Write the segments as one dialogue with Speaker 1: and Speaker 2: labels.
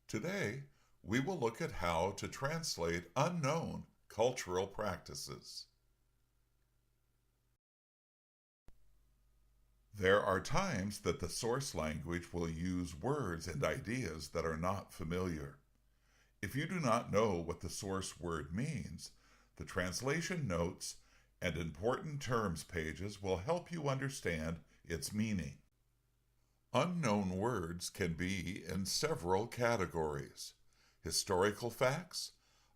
Speaker 1: Today, we will look at how to translate unknown cultural practices. There are times that the source language will use words and ideas that are not familiar. If you do not know what the source word means, the translation notes and important terms pages will help you understand its meaning. Unknown words can be in several categories: historical facts,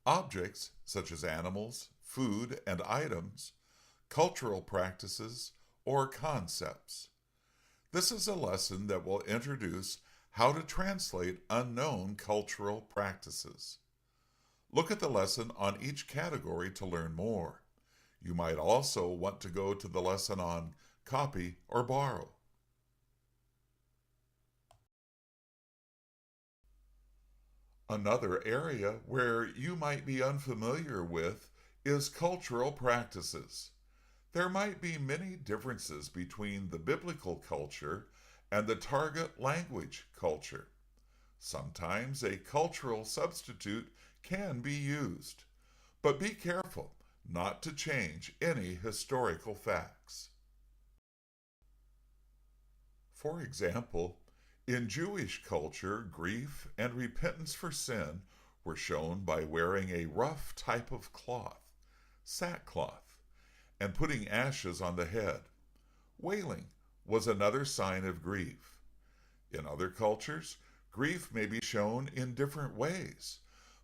Speaker 1: objects such as animals, food, and items, cultural practices, or concepts. This is a lesson that will introduce how to translate unknown cultural practices. Look at the lesson on each category to learn more. You might also want to go to the lesson on copy or borrow. Another area where you might be unfamiliar with is cultural practices. There might be many differences between the biblical culture and the target language culture. Sometimes a cultural substitute can be used, but be careful not to change any historical facts. For example, in Jewish culture, grief and repentance for sin were shown by wearing a rough type of cloth, sackcloth, and putting ashes on the head. Wailing was another sign of grief. In other cultures, grief may be shown in different ways,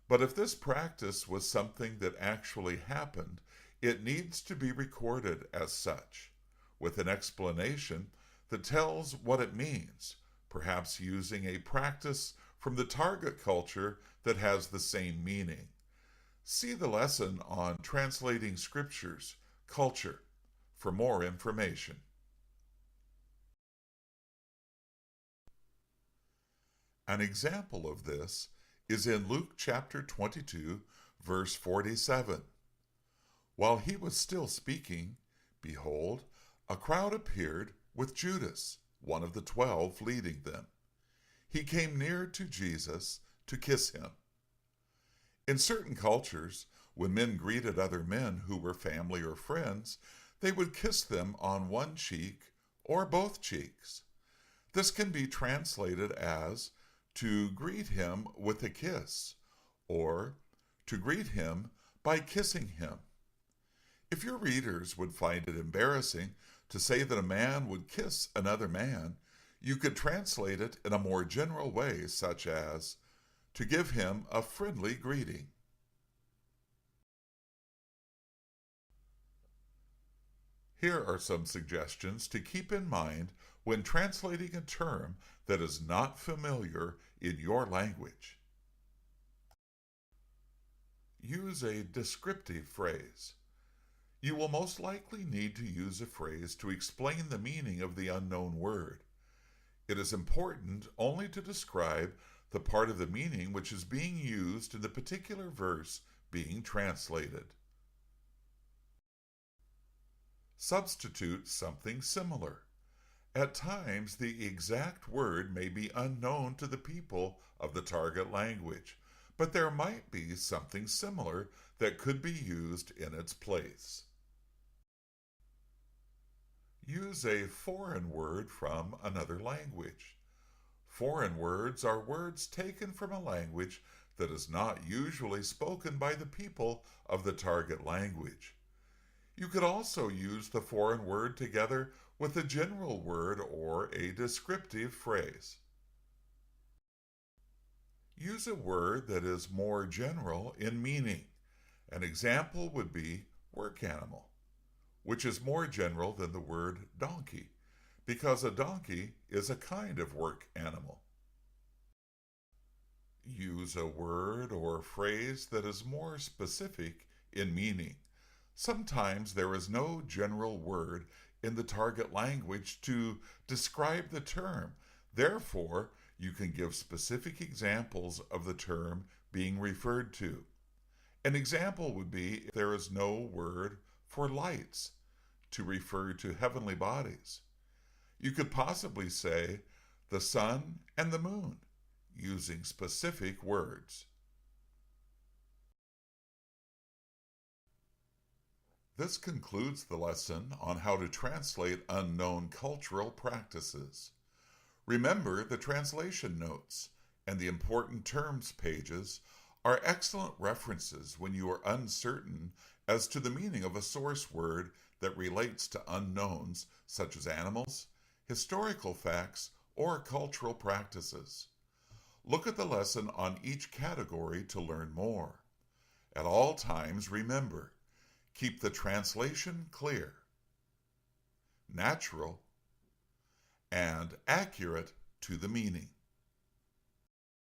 Speaker 1: but if this practice was something that actually happened, it needs to be recorded as such, with an explanation that tells what it means, perhaps using a practice from the target culture that has the same meaning. See the lesson on translating scriptures, culture, for more information. An example of this is in Luke chapter 22, verse 47. While he was still speaking, behold, a crowd appeared with Judas, one of the 12, leading them. He came near to Jesus to kiss him. In certain cultures, when men greeted other men who were family or friends, they would kiss them on one cheek or both cheeks. This can be translated as to greet him with a kiss, or to greet him by kissing him. If your readers would find it embarrassing to say that a man would kiss another man, you could translate it in a more general way, such as to give him a friendly greeting. Here are some suggestions to keep in mind when translating a term that is not familiar in your language. Use a descriptive phrase. You will most likely need to use a phrase to explain the meaning of the unknown word. It is important only to describe the part of the meaning which is being used in the particular verse being translated. Substitute something similar. At times, the exact word may be unknown to the people of the target language, but there might be something similar that could be used in its place. Use a foreign word from another language. Foreign words are words taken from a language that is not usually spoken by the people of the target language. You could also use the foreign word together with a general word or a descriptive phrase. Use a word that is more general in meaning. An example would be work animal, which is more general than the word donkey, because a donkey is a kind of work animal. Use a word or phrase that is more specific in meaning. Sometimes there is no general word in the target language to describe the term. Therefore, you can give specific examples of the term being referred to. An example would be if there is no word for lights to refer to heavenly bodies. You could possibly say the sun and the moon, using specific words. This concludes the lesson on how to translate unknown cultural practices. Remember, the translation notes and the important terms pages are excellent references when you are uncertain as to the meaning of a source word that relates to unknowns such as animals, historical facts, or cultural practices. Look at the lesson on each category to learn more. At all times, remember, keep the translation clear, natural, and accurate to the meaning.